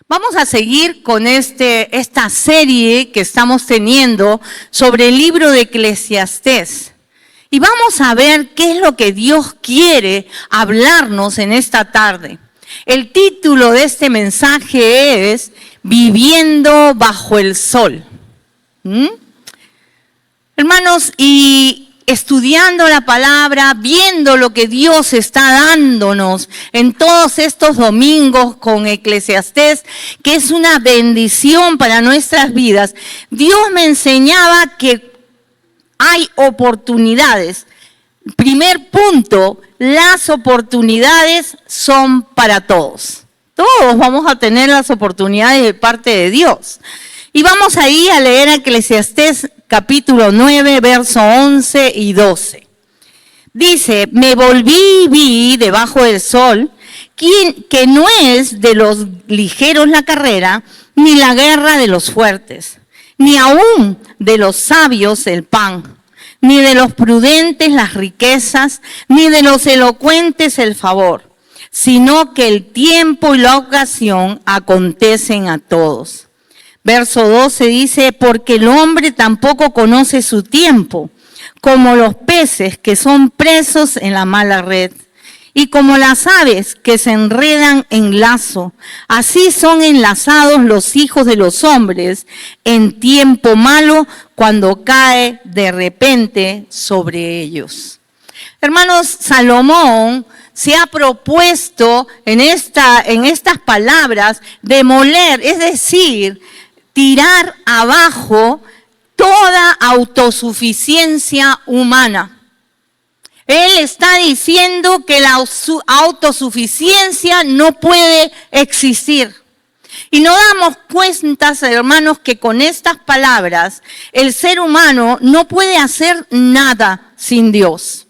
Vamos a seguir con esta serie que estamos teniendo sobre el libro de Eclesiastés. Y vamos a ver qué es lo que Dios quiere hablarnos en esta tarde. El título de este mensaje es Viviendo bajo el sol. Hermanos, y estudiando la palabra, viendo lo que Dios está dándonos en todos estos domingos con Eclesiastés, que es una bendición para nuestras vidas, Dios me enseñaba que hay oportunidades. Primer punto, las oportunidades son para todos. Todos vamos a tener las oportunidades de parte de Dios. Y vamos ahí a leer Eclesiastés capítulo 9, verso 11 y 12. Dice, me volví y vi debajo del sol, que no es de los ligeros la carrera, ni la guerra de los fuertes, ni aún de los sabios el pan, ni de los prudentes las riquezas, ni de los elocuentes el favor, sino que el tiempo y la ocasión acontecen a todos. Verso 12 dice, porque el hombre tampoco conoce su tiempo, como los peces que son presos en la mala red, y como las aves que se enredan en lazo, así son enlazados los hijos de los hombres en tiempo malo, cuando cae de repente sobre ellos. Hermanos, Salomón se ha propuesto en estas palabras demoler, es decir, tirar abajo toda autosuficiencia humana. Él está diciendo que la autosuficiencia no puede existir. Y nos damos cuenta, hermanos, que con estas palabras el ser humano no puede hacer nada sin Dios.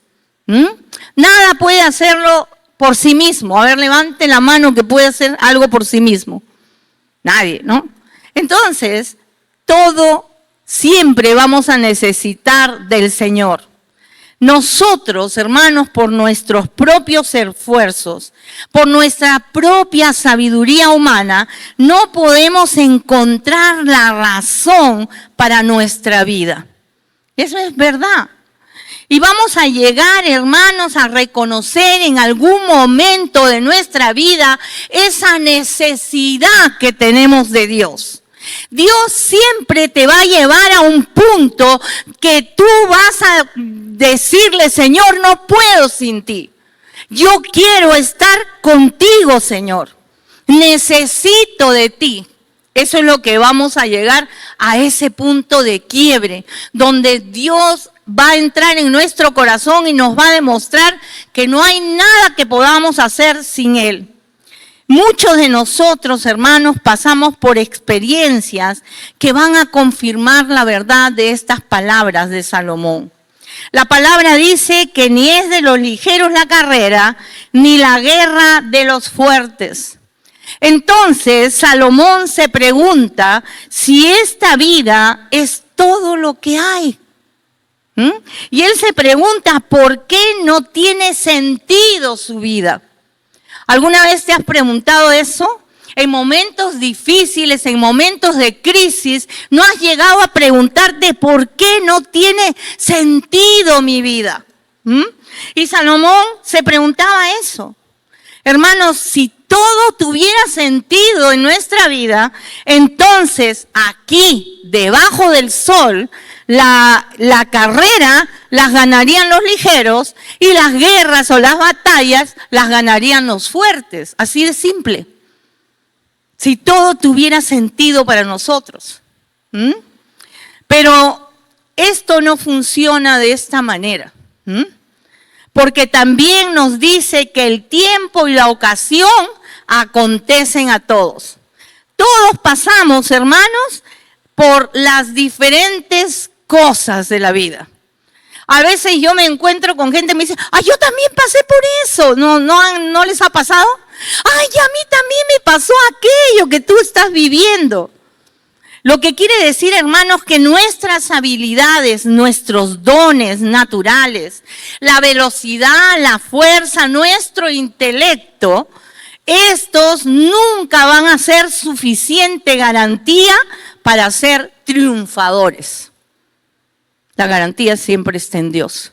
Nada puede hacerlo por sí mismo. A ver, levante la mano que puede hacer algo por sí mismo. Nadie, ¿no? Entonces, todo siempre vamos a necesitar del Señor. Nosotros, hermanos, por nuestros propios esfuerzos, por nuestra propia sabiduría humana, no podemos encontrar la razón para nuestra vida. Eso es verdad. Y vamos a llegar, hermanos, a reconocer en algún momento de nuestra vida esa necesidad que tenemos de Dios. Dios siempre te va a llevar a un punto que tú vas a decirle, Señor, no puedo sin ti. Yo quiero estar contigo, Señor. Necesito de ti. Eso es lo que vamos a llegar a ese punto de quiebre, donde Dios va a entrar en nuestro corazón y nos va a demostrar que no hay nada que podamos hacer sin Él. Muchos de nosotros, hermanos, pasamos por experiencias que van a confirmar la verdad de estas palabras de Salomón. La palabra dice que ni es de los ligeros la carrera, ni la guerra de los fuertes. Entonces, Salomón se pregunta si esta vida es todo lo que hay. Y él se pregunta por qué no tiene sentido su vida. ¿Alguna vez te has preguntado eso? En momentos difíciles, en momentos de crisis, ¿no has llegado a preguntarte por qué no tiene sentido mi vida? Y Salomón se preguntaba eso. Hermanos, si todo tuviera sentido en nuestra vida, entonces aquí, debajo del sol, la carrera las ganarían los ligeros y las guerras o las batallas las ganarían los fuertes. Así de simple. Si todo tuviera sentido para nosotros. Pero esto no funciona de esta manera. Porque también nos dice que el tiempo y la ocasión acontecen a todos. Todos pasamos, hermanos, por las diferentes cosas de la vida. A veces yo me encuentro con gente que me dice, yo también pasé por eso. ¿No les ha pasado? A mí también me pasó aquello que tú estás viviendo. Lo que quiere decir, hermanos, que nuestras habilidades, nuestros dones naturales, la velocidad, la fuerza, nuestro intelecto, Estos nunca van a ser suficiente garantía para ser triunfadores. La garantía siempre está en Dios.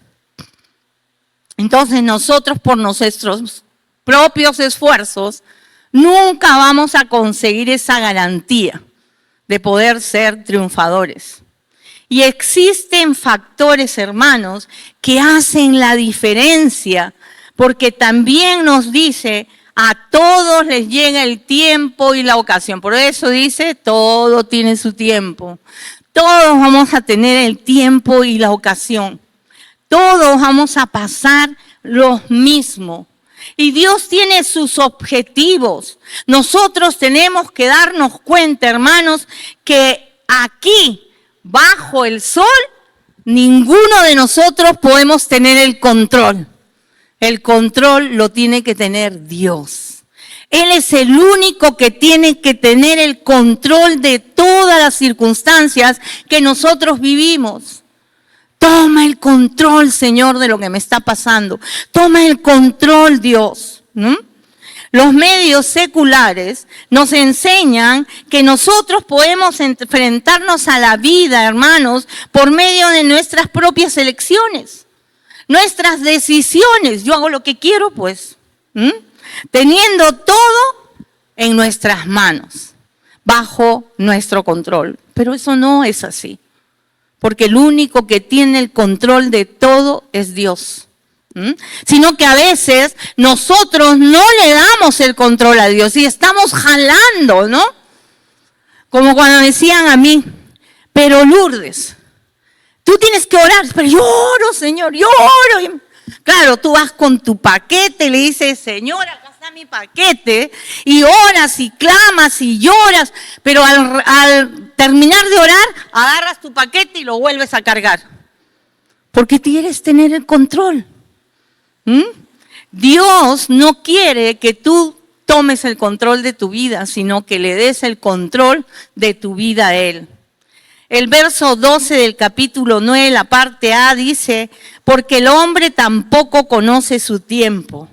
Entonces nosotros por nuestros propios esfuerzos nunca vamos a conseguir esa garantía de poder ser triunfadores. Y existen factores, hermanos, que hacen la diferencia, porque también nos dice, a todos les llega el tiempo y la ocasión. Por eso dice, todo tiene su tiempo. Todos vamos a tener el tiempo y la ocasión. Todos vamos a pasar lo mismo. Y Dios tiene sus objetivos. Nosotros tenemos que darnos cuenta, hermanos, que aquí, bajo el sol, ninguno de nosotros podemos tener el control. El control lo tiene que tener Dios. Él es el único que tiene que tener el control de todas las circunstancias que nosotros vivimos. Toma el control, Señor, de lo que me está pasando. Toma el control, Dios. Los medios seculares nos enseñan que nosotros podemos enfrentarnos a la vida, hermanos, por medio de nuestras propias elecciones, nuestras decisiones. Yo hago lo que quiero, pues, teniendo todo en nuestras manos, bajo nuestro control. Pero eso no es así, porque el único que tiene el control de todo es Dios. Sino que a veces nosotros no le damos el control a Dios y estamos jalando, ¿no? Como cuando decían a mí, pero Lourdes, tú tienes que orar. Pero yo oro, Señor, yo oro. Claro, tú vas con tu paquete y le dices, Señor, acá está mi paquete, y oras y clamas y lloras, pero al terminar de orar, agarras tu paquete y lo vuelves a cargar. Porque quieres tener el control. Dios no quiere que tú tomes el control de tu vida, sino que le des el control de tu vida a Él. El verso 12 del capítulo 9, la parte A, dice, porque el hombre tampoco conoce su tiempo,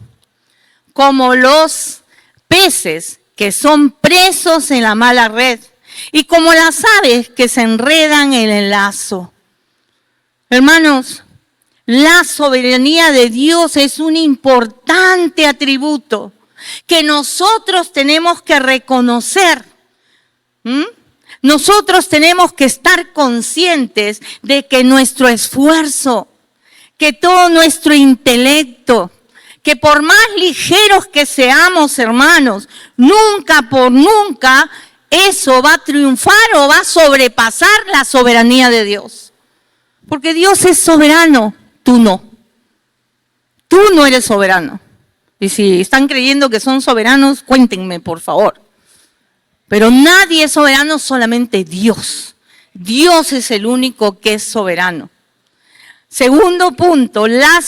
como los peces que son presos en la mala red, y como las aves que se enredan en el lazo. Hermanos, la soberanía de Dios es un importante atributo que nosotros tenemos que reconocer. Nosotros tenemos que estar conscientes de que nuestro esfuerzo, que todo nuestro intelecto, que por más ligeros que seamos, hermanos, nunca por nunca eso va a triunfar o va a sobrepasar la soberanía de Dios. Porque Dios es soberano. Tú no. Tú no eres soberano. Y si están creyendo que son soberanos, cuéntenme, por favor. Pero nadie es soberano, solamente Dios. Dios es el único que es soberano. Segundo punto, la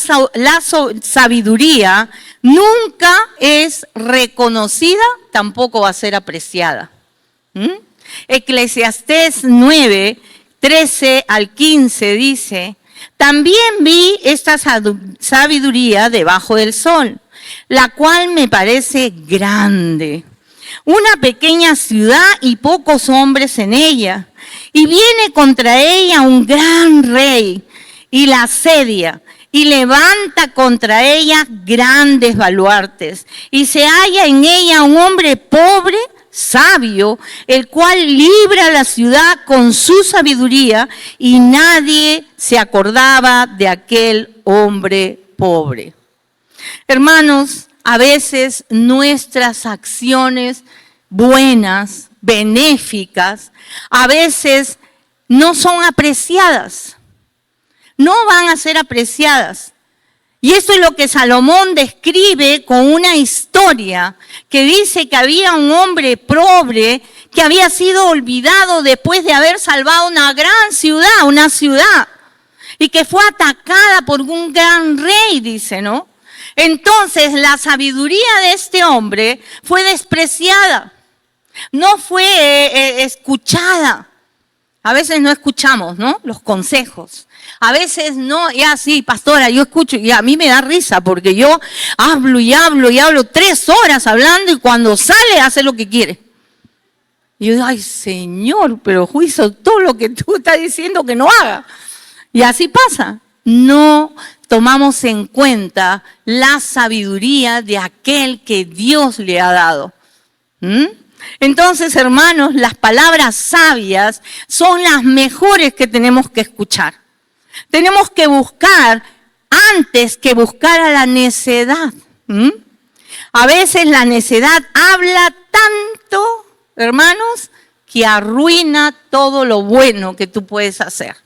sabiduría nunca es reconocida, tampoco va a ser apreciada. Eclesiastés 9, 13 al 15 dice, también vi esta sabiduría debajo del sol, la cual me parece grande. Una pequeña ciudad y pocos hombres en ella. Y viene contra ella un gran rey y la asedia y levanta contra ella grandes baluartes. Y se halla en ella un hombre pobre, sabio, el cual libra la ciudad con su sabiduría, y nadie se acordaba de aquel hombre pobre. Hermanos, a veces nuestras acciones buenas, benéficas, a veces no son apreciadas, no van a ser apreciadas. Y esto es lo que Salomón describe con una historia que dice que había un hombre pobre que había sido olvidado después de haber salvado una gran ciudad, una ciudad, y que fue atacada por un gran rey, dice, ¿no? Entonces la sabiduría de este hombre fue despreciada, no fue escuchada. A veces no escuchamos, ¿no? Los consejos. A veces no, ya sí, pastora, yo escucho y a mí me da risa porque yo hablo y hablo y hablo 3 horas hablando y cuando sale hace lo que quiere. Y yo digo, ay Señor, pero juicio todo lo que tú estás diciendo que no haga. Y así pasa. No tomamos en cuenta la sabiduría de aquel que Dios le ha dado. Entonces, hermanos, las palabras sabias son las mejores que tenemos que escuchar. Tenemos que buscar antes que buscar a la necedad. A veces la necedad habla tanto, hermanos, que arruina todo lo bueno que tú puedes hacer.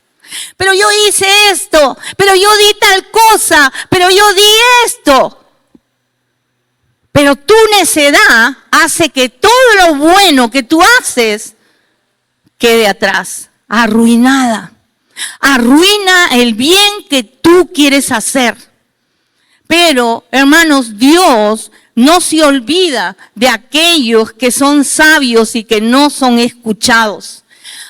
Pero yo hice esto, pero yo di tal cosa, pero yo di esto. Pero tu necedad hace que todo lo bueno que tú haces quede atrás, arruinada. Arruina el bien que tú quieres hacer. Pero, hermanos, Dios no se olvida de aquellos que son sabios y que no son escuchados.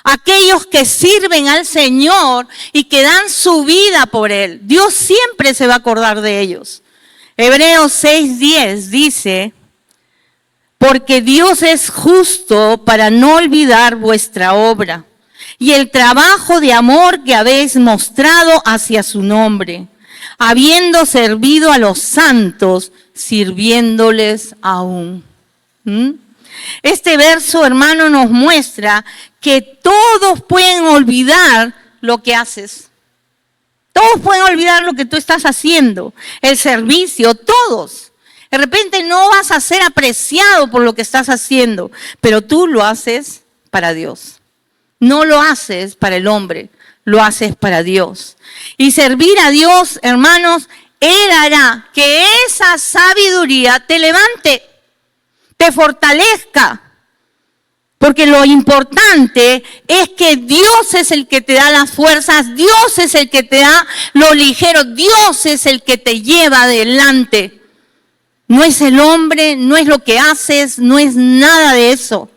Aquellos que sirven al Señor y que dan su vida por Él. Dios siempre se va a acordar de ellos. Hebreos 6:10 dice, porque Dios es justo para no olvidar vuestra obra y el trabajo de amor que habéis mostrado hacia su nombre, habiendo servido a los santos, sirviéndoles aún. Este verso, hermano, nos muestra que todos pueden olvidar lo que haces. Todos pueden olvidar lo que tú estás haciendo, el servicio, todos. De repente no vas a ser apreciado por lo que estás haciendo, pero tú lo haces para Dios. No lo haces para el hombre, lo haces para Dios. Y servir a Dios, hermanos, Él hará que esa sabiduría te levante, te fortalezca. Porque lo importante es que Dios es el que te da las fuerzas, Dios es el que te da lo ligero, Dios es el que te lleva adelante. No es el hombre, no es lo que haces, no es nada de eso.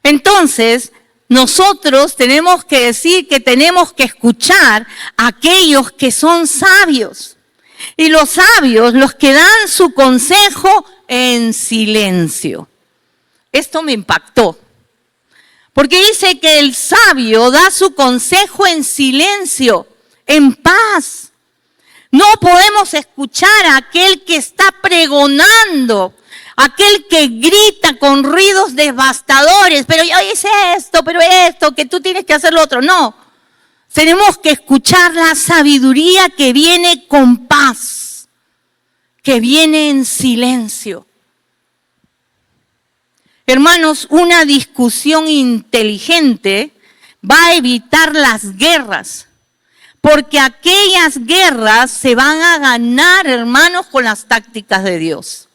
Entonces, nosotros tenemos que decir que tenemos que escuchar a aquellos que son sabios. Y los sabios, los que dan su consejo en silencio. Esto me impactó, porque dice que el sabio da su consejo en silencio, en paz. No podemos escuchar a aquel que está pregonando, aquel que grita con ruidos devastadores, pero yo hice esto, pero esto, que tú tienes que hacer lo otro. No, tenemos que escuchar la sabiduría que viene con paz, que viene en silencio. Hermanos, una discusión inteligente va a evitar las guerras, porque aquellas guerras se van a ganar, hermanos, con las tácticas de Dios.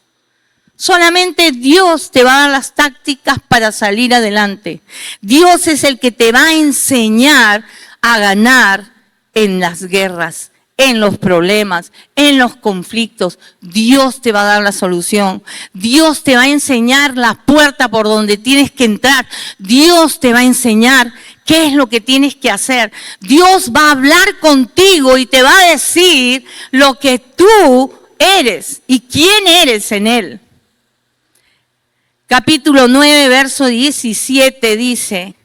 Solamente Dios te va a dar las tácticas para salir adelante. Dios es el que te va a enseñar a ganar en las guerras, en los problemas, en los conflictos. Dios te va a dar la solución. Dios te va a enseñar la puerta por donde tienes que entrar. Dios te va a enseñar qué es lo que tienes que hacer. Dios va a hablar contigo y te va a decir lo que tú eres y quién eres en Él. Capítulo 9, verso 17 dice,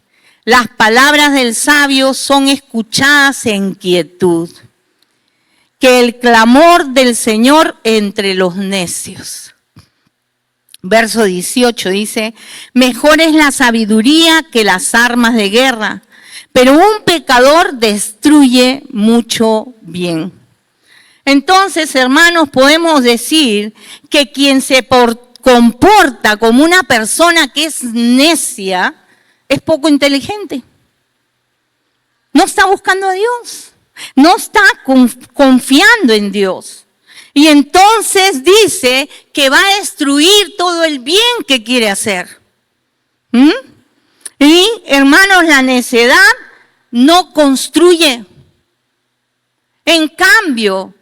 las palabras del sabio son escuchadas en quietud, que el clamor del Señor entre los necios. Verso 18 dice, mejor es la sabiduría que las armas de guerra, pero un pecador destruye mucho bien. Entonces, hermanos, podemos decir que quien se comporta como una persona que es necia es poco inteligente. No está buscando a Dios. No está confiando en Dios. Y entonces dice que va a destruir todo el bien que quiere hacer. Y, hermanos, la necedad no construye. En cambio,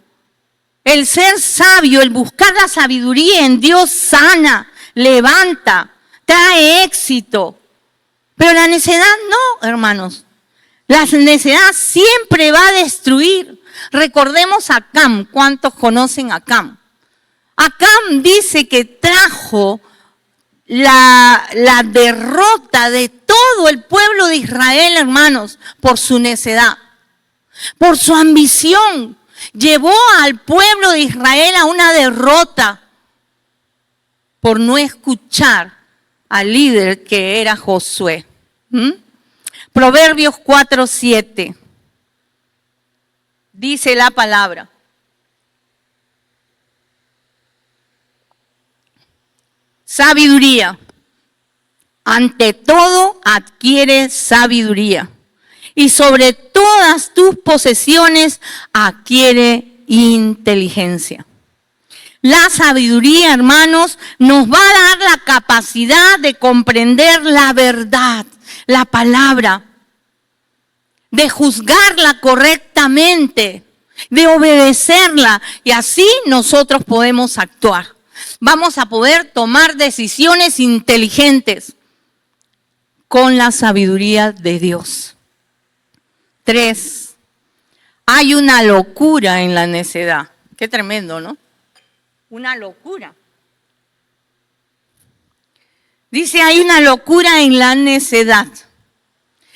el ser sabio, el buscar la sabiduría en Dios sana, levanta, trae éxito, Pero la necedad no, hermanos. La necedad siempre va a destruir. Recordemos a Cam. ¿Cuántos conocen a Cam? Acam dice que trajo la derrota de todo el pueblo de Israel, hermanos, por su necedad, por su ambición. Llevó al pueblo de Israel a una derrota por no escuchar al líder que era Josué. Proverbios 4:7. Dice la palabra: sabiduría. Ante todo, adquiere sabiduría. Y sobre todas tus posesiones, adquiere inteligencia. La sabiduría, hermanos, nos va a dar la capacidad de comprender la verdad, la palabra, de juzgarla correctamente, de obedecerla. Y así nosotros podemos actuar. Vamos a poder tomar decisiones inteligentes con la sabiduría de Dios. 3. Hay una locura en la necedad. Qué tremendo, ¿no? Una locura. Dice, hay una locura en la necedad.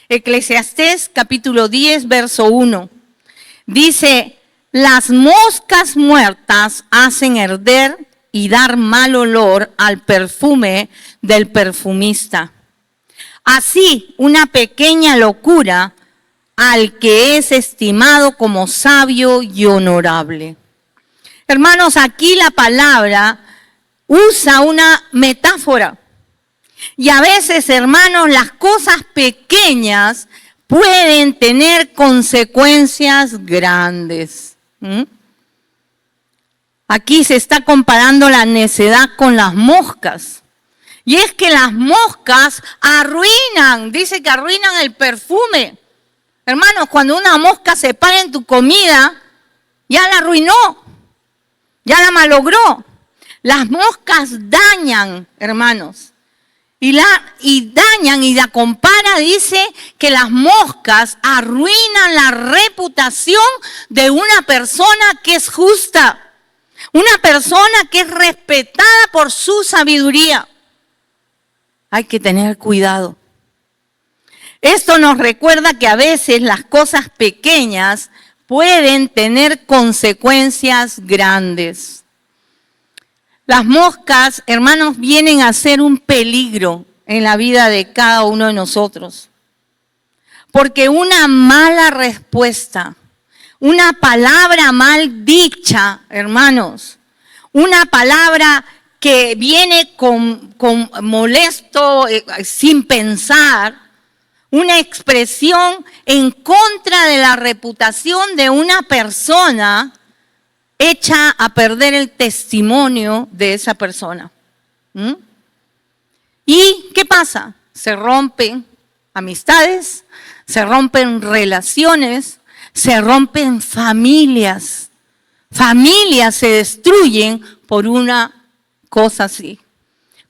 Eclesiastés capítulo 10, verso 1. Dice, las moscas muertas hacen herder y dar mal olor al perfume del perfumista. Así, una pequeña locura al que es estimado como sabio y honorable. Hermanos, aquí la palabra usa una metáfora. Y a veces, hermanos, las cosas pequeñas pueden tener consecuencias grandes. Aquí se está comparando la necedad con las moscas. Y es que las moscas arruinan, dice que arruinan el perfume. Hermanos, cuando una mosca se para en tu comida, ya la arruinó, ya la malogró. Las moscas dañan, hermanos. Y dañan y la compara, dice que las moscas arruinan la reputación de una persona que es justa. Una persona que es respetada por su sabiduría. Hay que tener cuidado. Esto nos recuerda que a veces las cosas pequeñas pueden tener consecuencias grandes. Las moscas, hermanos, vienen a ser un peligro en la vida de cada uno de nosotros. Porque una mala respuesta, una palabra mal dicha, hermanos, una palabra que viene con molesto, sin pensar, una expresión en contra de la reputación de una persona, echa a perder el testimonio de esa persona. ¿Y qué pasa? Se rompen amistades, se rompen relaciones, se rompen familias. Familias se destruyen por una cosa así.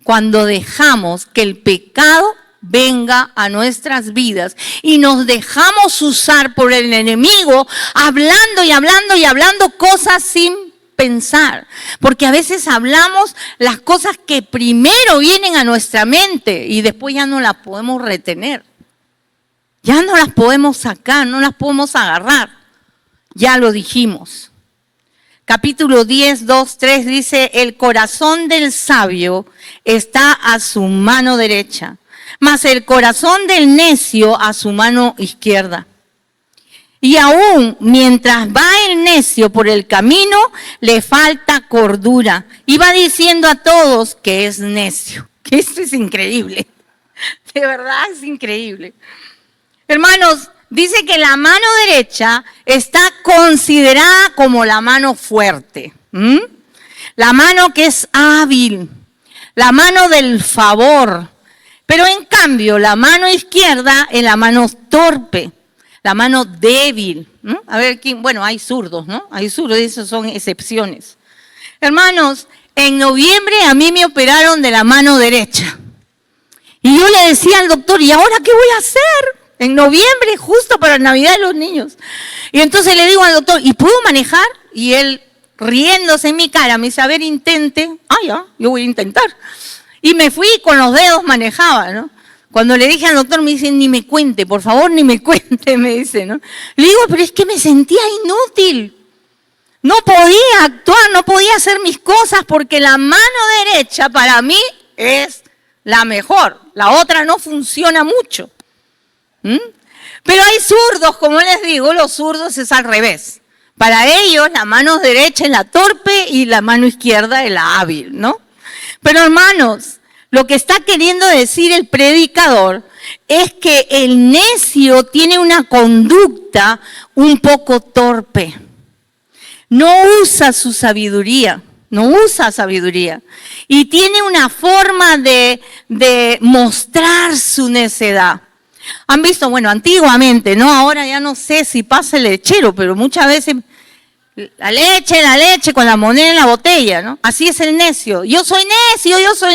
Cuando dejamos que el pecado venga a nuestras vidas y nos dejamos usar por el enemigo, hablando y hablando y hablando cosas sin pensar. Porque a veces hablamos las cosas que primero vienen a nuestra mente y después ya no las podemos retener. Ya no las podemos sacar, no las podemos agarrar. Ya lo dijimos. Capítulo 10, 2, 3 dice, el corazón del sabio está a su mano derecha, mas el corazón del necio a su mano izquierda. Y aún mientras va el necio por el camino, le falta cordura. Y va diciendo a todos que es necio. Que esto es increíble. De verdad es increíble. Hermanos, dice que la mano derecha está considerada como la mano fuerte. La mano que es hábil. La mano del favor. Pero en cambio, la mano izquierda es la mano torpe, la mano débil. A ver, ¿quién? Bueno, hay zurdos, ¿no? Hay zurdos, esos son excepciones. Hermanos, en noviembre a mí me operaron de la mano derecha. Y yo le decía al doctor, ¿y ahora qué voy a hacer? En noviembre, justo para Navidad de los niños. Y entonces le digo al doctor, ¿y puedo manejar? Y él, riéndose en mi cara, me dice, a ver, intente. Ah, ya, yo voy a intentar. Y me fui, con los dedos manejaba, ¿no? Cuando le dije al doctor, me dice, ni me cuente, por favor, ni me cuente, me dice, ¿no? Le digo, pero es que me sentía inútil. No podía actuar, no podía hacer mis cosas porque la mano derecha para mí es la mejor. La otra no funciona mucho. Pero hay zurdos, como les digo, los zurdos es al revés. Para ellos la mano derecha es la torpe y la mano izquierda es la hábil, ¿no? Pero hermanos, lo que está queriendo decir el predicador es que el necio tiene una conducta un poco torpe. No usa su sabiduría, no usa sabiduría. Y tiene una forma de mostrar su necedad. Han visto, bueno, antiguamente, ¿no? Ahora ya no sé si pasa el lechero, pero muchas veces la leche con la moneda en la botella, ¿no? Así es el necio. Yo soy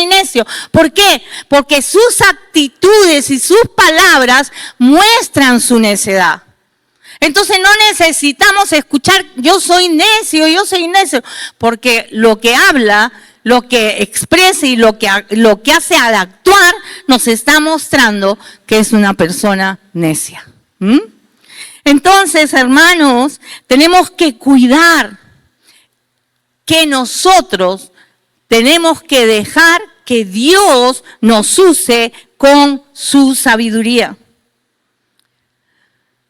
necio. ¿Por qué? Porque sus actitudes y sus palabras muestran su necedad. Entonces no necesitamos escuchar, yo soy necio, porque lo que habla, lo que expresa y lo que hace al actuar nos está mostrando que es una persona necia. Entonces, hermanos, tenemos que cuidar que nosotros tenemos que dejar que Dios nos use con su sabiduría.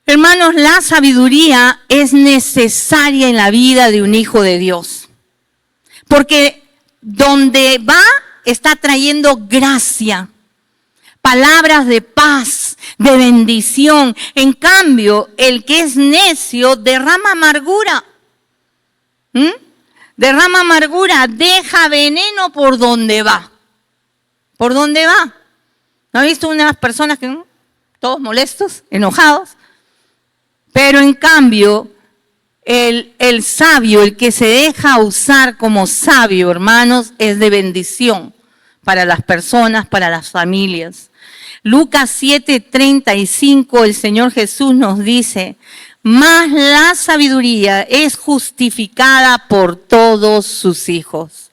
Hermanos, la sabiduría es necesaria en la vida de un hijo de Dios. Porque donde va, está trayendo gracia, palabras de paz, de bendición. En cambio, el que es necio derrama amargura. Derrama amargura, deja veneno por donde va. ¿Por dónde va? ¿No ha visto unas personas que todos molestos, enojados? Pero en cambio, el sabio, el que se deja usar como sabio, hermanos, es de bendición para las personas, para las familias. Lucas 7:35, el Señor Jesús nos dice, mas la sabiduría es justificada por todos sus hijos.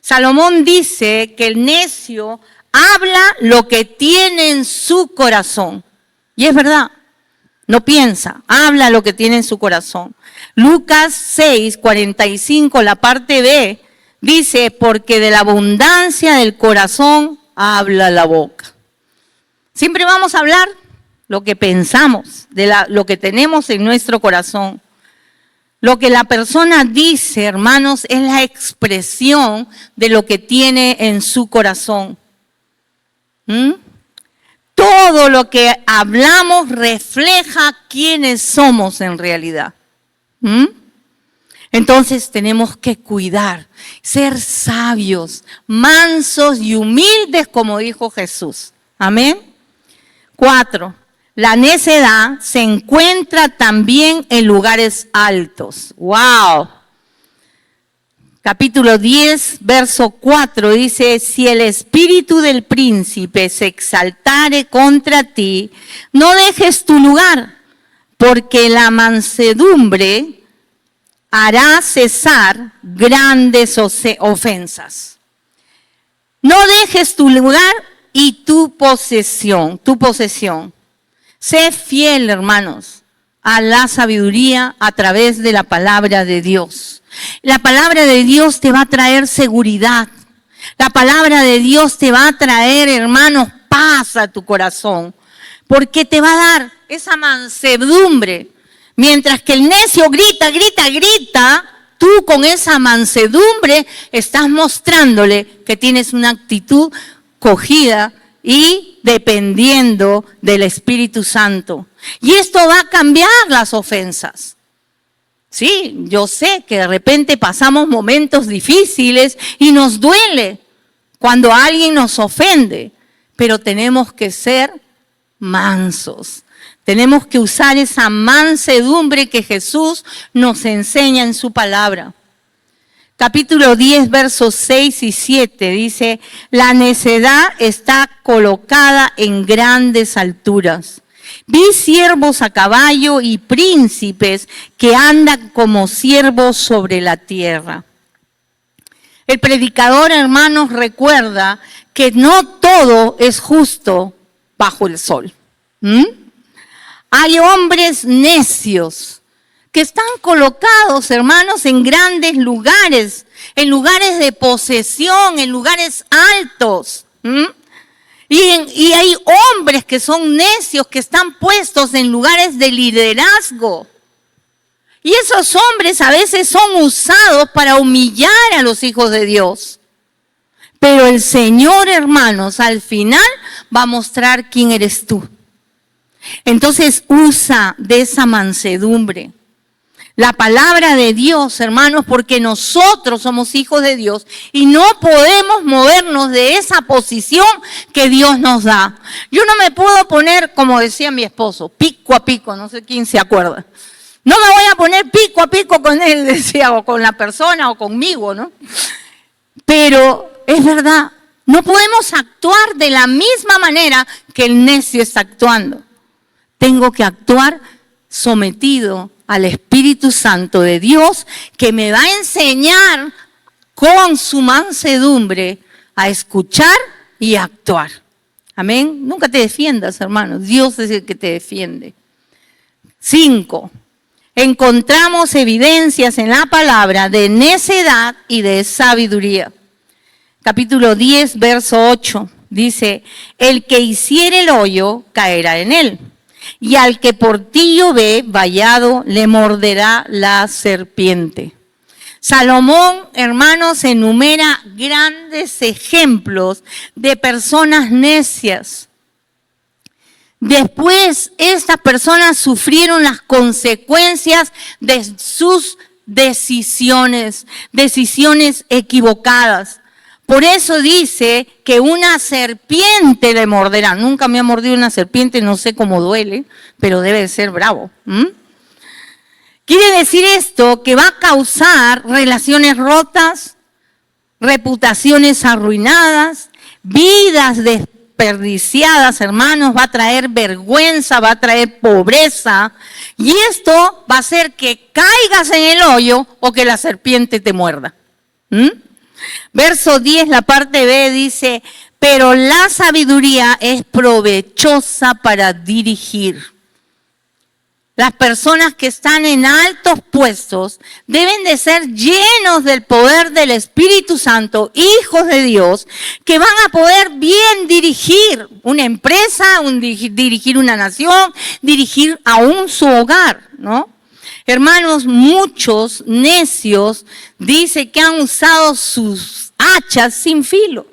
Salomón dice que el necio habla lo que tiene en su corazón. Y es verdad. No piensa, habla lo que tiene en su corazón. Lucas 6:45, la parte B, dice, porque de la abundancia del corazón habla la boca. Siempre vamos a hablar lo que pensamos, lo que tenemos en nuestro corazón. Lo que la persona dice, hermanos, es la expresión de lo que tiene en su corazón. Todo lo que hablamos refleja quiénes somos en realidad. Entonces tenemos que cuidar, ser sabios, mansos y humildes, como dijo Jesús. Amén. 4. La necedad se encuentra también en lugares altos. ¡Wow! Capítulo 10, verso 4 dice, si el espíritu del príncipe se exaltare contra ti, no dejes tu lugar, porque la mansedumbre hará cesar grandes ofensas. No dejes tu lugar y tu posesión. Sé fiel, hermanos, a la sabiduría a través de la palabra de Dios. La palabra de Dios te va a traer seguridad. La palabra de Dios te va a traer, hermanos, paz a tu corazón. Porque te va a dar esa mansedumbre. Mientras que el necio grita, tú con esa mansedumbre estás mostrándole que tienes una actitud cogida y dependiendo del Espíritu Santo. Y esto va a cambiar las ofensas. Sí, yo sé que de repente pasamos momentos difíciles y nos duele cuando alguien nos ofende, pero tenemos que ser mansos. Tenemos que usar esa mansedumbre que Jesús nos enseña en su palabra. capítulo 10, versos 6 y 7, dice, la necedad está colocada en grandes alturas. Vi siervos a caballo y príncipes que andan como siervos sobre la tierra. El predicador, hermanos, recuerda que no todo es justo bajo el sol. Hay hombres necios que están colocados, hermanos, en grandes lugares, en lugares de posesión, en lugares altos. Y hay hombres que son necios, que están puestos en lugares de liderazgo. Y esos hombres a veces son usados para humillar a los hijos de Dios. Pero el Señor, hermanos, al final va a mostrar quién eres tú. Entonces usa de esa mansedumbre. La palabra de Dios, hermanos, porque nosotros somos hijos de Dios y no podemos movernos de esa posición que Dios nos da. Yo no me puedo poner, como decía mi esposo, pico a pico, no sé quién se acuerda. No me voy a poner pico a pico con él, decía, o con la persona o conmigo, ¿no? Pero es verdad, no podemos actuar de la misma manera que el necio está actuando. Tengo que actuar sometido al Espíritu Santo de Dios, que me va a enseñar con su mansedumbre a escuchar y a actuar. Amén. Nunca te defiendas, hermano. Dios es el que te defiende. 5. Encontramos evidencias en la palabra de necedad y de sabiduría. Capítulo 10, verso 8. Dice, el que hiciere el hoyo caerá en él. Y al que portillo ve vallado, le morderá la serpiente. Salomón, hermanos, enumera grandes ejemplos de personas necias. Después, estas personas sufrieron las consecuencias de sus decisiones equivocadas. Por eso dice que una serpiente le morderá. Nunca me ha mordido una serpiente, no sé cómo duele, pero debe de ser bravo. Quiere decir esto que va a causar relaciones rotas, reputaciones arruinadas, vidas desperdiciadas, hermanos, va a traer vergüenza, va a traer pobreza. Y esto va a hacer que caigas en el hoyo o que la serpiente te muerda. Verso 10, la parte B dice, pero la sabiduría es provechosa para dirigir. Las personas que están en altos puestos deben de ser llenos del poder del Espíritu Santo, hijos de Dios, que van a poder bien dirigir una empresa, dirigir una nación, dirigir aún su hogar, ¿no? Hermanos, muchos necios dicen que han usado sus hachas sin filo.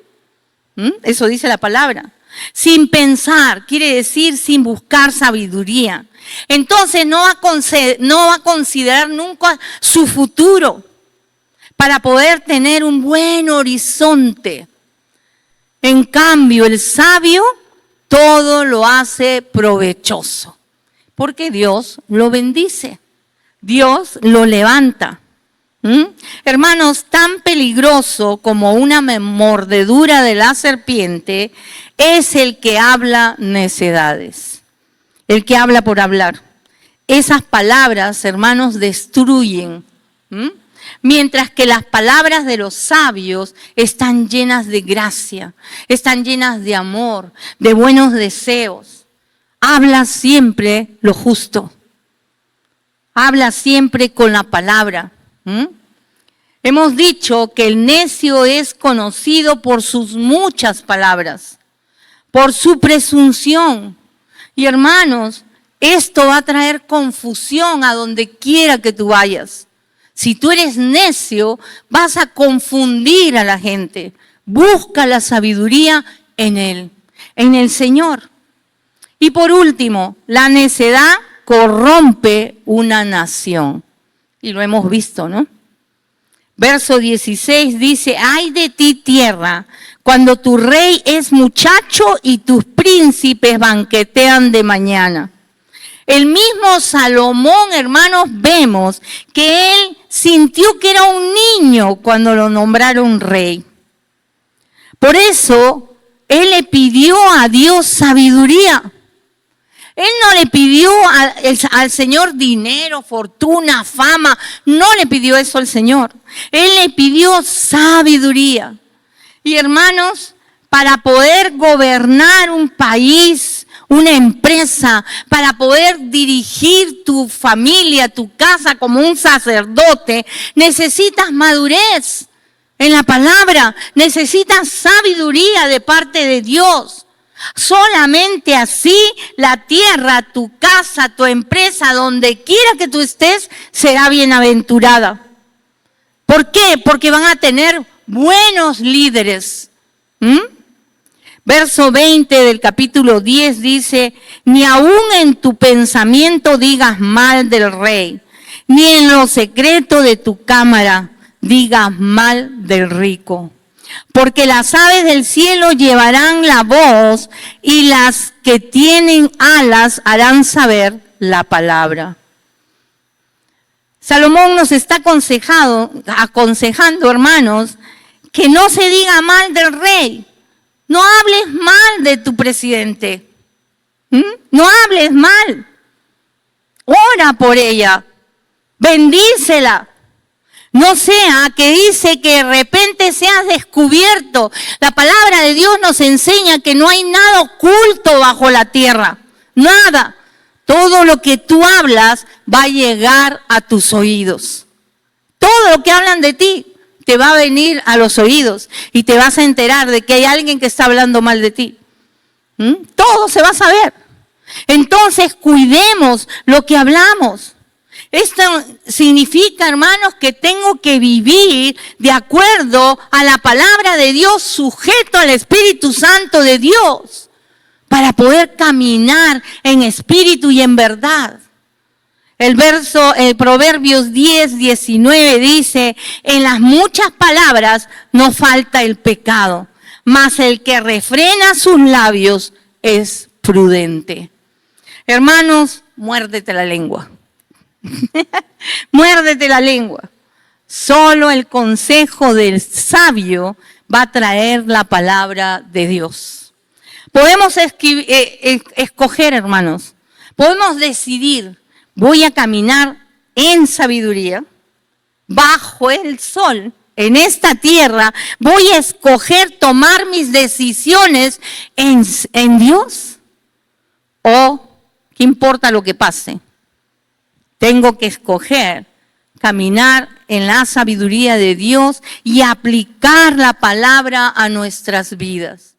Eso dice la palabra. Sin pensar, quiere decir sin buscar sabiduría. Entonces no va a considerar nunca su futuro para poder tener un buen horizonte. En cambio, el sabio todo lo hace provechoso, porque Dios lo bendice. Dios lo levanta. Hermanos, tan peligroso como una mordedura de la serpiente es el que habla necedades, el que habla por hablar. Esas palabras, hermanos, destruyen. Mientras que las palabras de los sabios están llenas de gracia, están llenas de amor, de buenos deseos. Habla siempre lo justo. Habla siempre con la palabra. Hemos dicho que el necio es conocido por sus muchas palabras, por su presunción. Y hermanos, esto va a traer confusión a donde quiera que tú vayas. Si tú eres necio, vas a confundir a la gente. Busca la sabiduría en Él, en el Señor. Y por último, la necedad corrompe una nación. Y lo hemos visto, ¿no? Verso 16 dice, ay de ti tierra, cuando tu rey es muchacho y tus príncipes banquetean de mañana. El mismo Salomón, hermanos, vemos que él sintió que era un niño cuando lo nombraron rey. Por eso, él le pidió a Dios sabiduría. Él no le pidió al Señor dinero, fortuna, fama. No le pidió eso al Señor. Él le pidió sabiduría. Y hermanos, para poder gobernar un país, una empresa, para poder dirigir tu familia, tu casa como un sacerdote, necesitas madurez en la palabra, necesitas sabiduría de parte de Dios. Solamente así la tierra, tu casa, tu empresa, donde quiera que tú estés, será bienaventurada. ¿Por qué? Porque van a tener buenos líderes. Verso 20 del capítulo 10 dice, ni aún en tu pensamiento digas mal del rey, ni en lo secreto de tu cámara digas mal del rico. Porque las aves del cielo llevarán la voz y las que tienen alas harán saber la palabra. Salomón nos está aconsejando, hermanos, que no se diga mal del rey. No hables mal de tu presidente. No hables mal. Ora por ella. Bendícela. No sea que dice que de repente seas descubierto. La palabra de Dios nos enseña que no hay nada oculto bajo la tierra. Nada. Todo lo que tú hablas va a llegar a tus oídos. Todo lo que hablan de ti te va a venir a los oídos y te vas a enterar de que hay alguien que está hablando mal de ti. Todo se va a saber. Entonces cuidemos lo que hablamos. Esto significa, hermanos, que tengo que vivir de acuerdo a la palabra de Dios, sujeto al Espíritu Santo de Dios, para poder caminar en espíritu y en verdad. El Proverbios 10:19 dice, en las muchas palabras no falta el pecado, mas el que refrena sus labios es prudente. Hermanos, muérdete la lengua. Muérdete la lengua. Solo el consejo del sabio va a traer la palabra de Dios. Podemos escoger, hermanos. Podemos decidir, voy a caminar en sabiduría, bajo el sol, en esta tierra. Voy a escoger tomar mis decisiones en Dios. ¿O qué importa lo que pase? Tengo que escoger caminar en la sabiduría de Dios y aplicar la palabra a nuestras vidas.